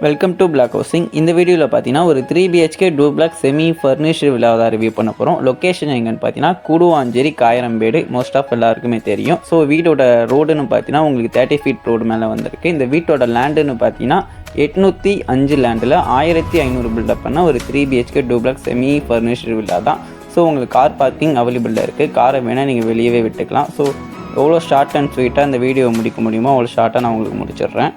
Welcome to black housing. இந்த வீடியோவில் பார்த்தீங்கன்னா ஒரு 3BHK டூப்ளக்ஸ் செமி ஃபர்னிஷ்டு வில்லாவை தான் ரிவ்யூ பண்ண போகிறோம். லொக்கேஷன் எங்கன்னு பார்த்தீங்கன்னா கூடுவாஞ்சேரி காயரம்பேடு. மோஸ்ட் ஆஃப் எல்லாருக்குமே தெரியும். ஸோ வீட்டோட ரோடுன்னு பார்த்தீங்கன்னா உங்களுக்கு 30 ஃபீட் ரோடு மேலே வந்திருக்கு. இந்த வீட்டோட லேண்டுன்னு பார்த்தீங்கன்னா 805 லேண்டில் 1500 பில்டப் பண்ண ஒரு 3BHK duplex semi furnished villa தான். ஸோ உங்களுக்கு கார் பார்க்கிங் அவைலபிளாக இருக்குது. காரை வேணால் நீங்கள் வெளியவே விட்டுக்கலாம். ஸோ எவ்வளோ ஷார்ட் அண்ட் ஸ்வீட்டாக இந்த வீடியோவை முடிக்க முடியுமோ அவ்வளோ ஷார்ட்டாக நான் உங்களுக்கு முடிச்சிடுறேன்.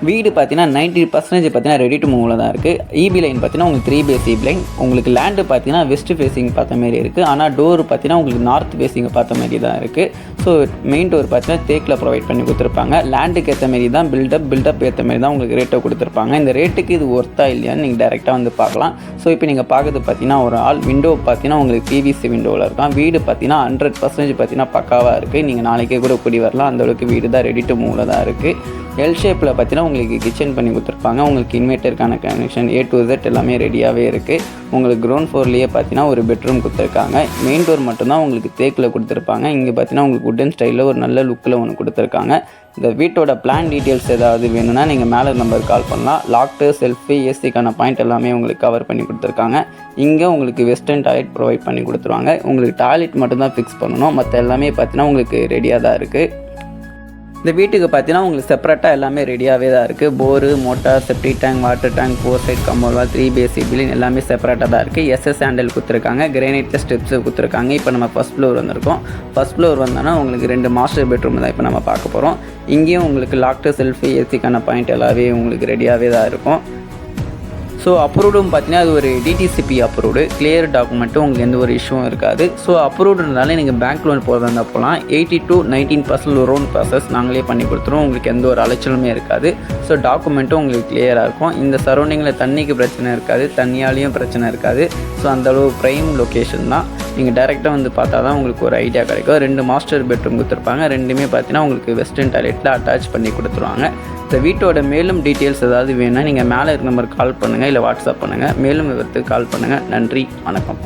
வீடு பார்த்தீங்கன்னா 90% பார்த்தீங்கன்னா ரெடி டு மூவில் தான் இருக்குது. இபி லைன் பார்த்தீங்கன்னா உங்களுக்கு 3 பேஸ் இபி லைன். உங்களுக்கு லேண்டு பார்த்தீங்கன்னா வெஸ்ட் ஃபேஸிங் பார்த்த மாதிரி இருக்குது. ஆனால் டோர் பார்த்தீங்கன்னா உங்களுக்கு நார்த் ஃபேஸிங்கை பார்த்த மாதிரி தான் இருக்குது. ஸோ மெயின் டோர் பார்த்தீங்கன்னா தேக்கில் ப்ரொவைட் பண்ணி கொடுத்துருப்பாங்க. லேண்டுக்கு ஏற்ற மாதிரி தான் பில்டப் ஏற்ற மாதிரி தான் உங்களுக்கு ரேட்டை கொடுத்துருப்பாங்க. இந்த ரேட்டுக்கு இது ஒர்த்தா இல்லையான்னு நீங்கள் டேரெக்டாக வந்து பார்க்கலாம். ஸோ இப்போ நீங்கள் பார்க்குறது பார்த்தீங்கன்னா ஒரு விண்டோ பார்த்தீங்கன்னா உங்களுக்கு பிவிசி விண்டோவில் இருக்கும். வீடு பார்த்தீங்கன்னா 100% பார்த்தீங்கன்னா பக்காவாக இருக்குது. நீங்கள் நாளைக்கே கூட கூடி வரலாம். அந்தளவுக்கு வீடு தான் ரெடி டு மூவில் தான் இருக்குது. எல் ஷேப்பில் பார்த்தீங்கன்னா உங்களுக்கு கிச்சன் பண்ணி கொடுத்துருப்பாங்க. உங்களுக்கு இன்வெர்ட்டருக்கான கனெக்ஷன் A to Z எல்லாமே ரெடியாகவே இருக்குது. உங்களுக்கு கிரவுண்ட் ஃப்ளோர்லேயே பார்த்தீங்கன்னா ஒரு பெட்ரூம் கொடுத்துருக்காங்க. மெயின் டோர் மட்டும்தான் உங்களுக்கு தேக்கில் கொடுத்துருப்பாங்க. இங்கே பார்த்தீங்கன்னா உங்களுக்கு உட்டன் ஸ்டைலில் ஒரு நல்ல லுக்கில் ஒன்று கொடுத்துருக்காங்க. இந்த வீட்டோட பிளான் டீட்டெயில்ஸ் ஏதாவது வேணும்னா நீங்கள் மேலே நம்பர் கால் பண்ணலாம். லாக்டு, செல்ஃபி, ஏசிக்கான பாயிண்ட் எல்லாமே உங்களுக்கு கவர் பண்ணி கொடுத்துருக்காங்க. இங்கே உங்களுக்கு வெஸ்டர்ன் டாய்லெட் ப்ரொவைட் பண்ணி கொடுத்துருவாங்க. உங்களுக்கு டாய்லெட் மட்டும்தான் ஃபிக்ஸ் பண்ணணும். மற்ற எல்லாமே பார்த்தீங்கன்னா உங்களுக்கு ரெடியாக தான் இருக்குது. இந்த வீட்டுக்கு பார்த்தீங்கன்னா உங்களுக்கு செப்பரேட்டாக எல்லாமே ரெடியாகவே தான் இருக்குது. Bore, motor, septic tank, water tank, 4 side கம்போல், 3 பேஸ் பில்லின் எல்லாமே செப்பரேட்டாக தான் இருக்குது. SS ஹேண்டில் கொடுத்துருக்காங்க. கிரானைட்டில் ஸ்டெப்ஸு கொடுத்துருக்காங்க. இப்போ நம்ம ஃபஸ்ட் ஃப்ளோர் வந்திருக்கோம். ஃபஸ்ட் ஃப்ளோர் வந்தோன்னா உங்களுக்கு 2 மாஸ்டர் பெட்ரூம் தான் இப்போ நம்ம பார்க்க போகிறோம். இங்கேயும் உங்களுக்கு லாக்டு, செல்ஃபி, ஏசிக்கான பாயிண்ட் எல்லாமே உங்களுக்கு ரெடியாகவே தான் இருக்கும். ஸோ அப்ரூவ்டும் பார்த்தீங்கன்னா அது ஒரு DTCP அப்ரூவ்டு, கிளியர் டாக்குமெண்ட்டும் உங்களுக்கு எந்த ஒரு இஷ்யூவும் இருக்காது. ஸோ அப்ரூவ்டுனாலே நீங்கள் பேங்க் லோன் போகிறதா இருந்தால் போகலாம். 80 to 19% லோன் ப்ராசஸ் நாங்களே பண்ணி கொடுத்துருவோம். உங்களுக்கு எந்த ஒரு அலைச்சலுமே இருக்காது. ஸோ டாக்குமெண்ட்டும் உங்களுக்கு கிளியராக இருக்கும். இந்த சரௌண்டிங்கில் தண்ணிக்கு பிரச்சனை இருக்காது, தண்ணியாலேயும் பிரச்சனை இருக்காது. ஸோ அந்தளவு ப்ரைம் லொக்கேஷன் தான். நீங்கள் டேரெக்டாக வந்து பார்த்தா தான் உங்களுக்கு ஒரு ஐடியா கிடைக்கும். 2 மாஸ்டர் பெட்ரூம் கொடுத்துருப்பாங்க. ரெண்டுமே பார்த்தீங்கன்னா உங்களுக்கு வெஸ்டர்ன் டாய்லெட்டில் அட்டாச் பண்ணி கொடுத்துருவாங்க. இந்த வீட்டோட மேலும் டீட்டெயில்ஸ் ஏதாவது வேணும்னா நீங்கள் மேலே இருக்க நம்பருக்கு கால் பண்ணுங்கள், இல்லை வாட்ஸ்அப் பண்ணுங்கள். மேலும் விவரத்துக்கு கால் பண்ணுங்கள். நன்றி, வணக்கம்.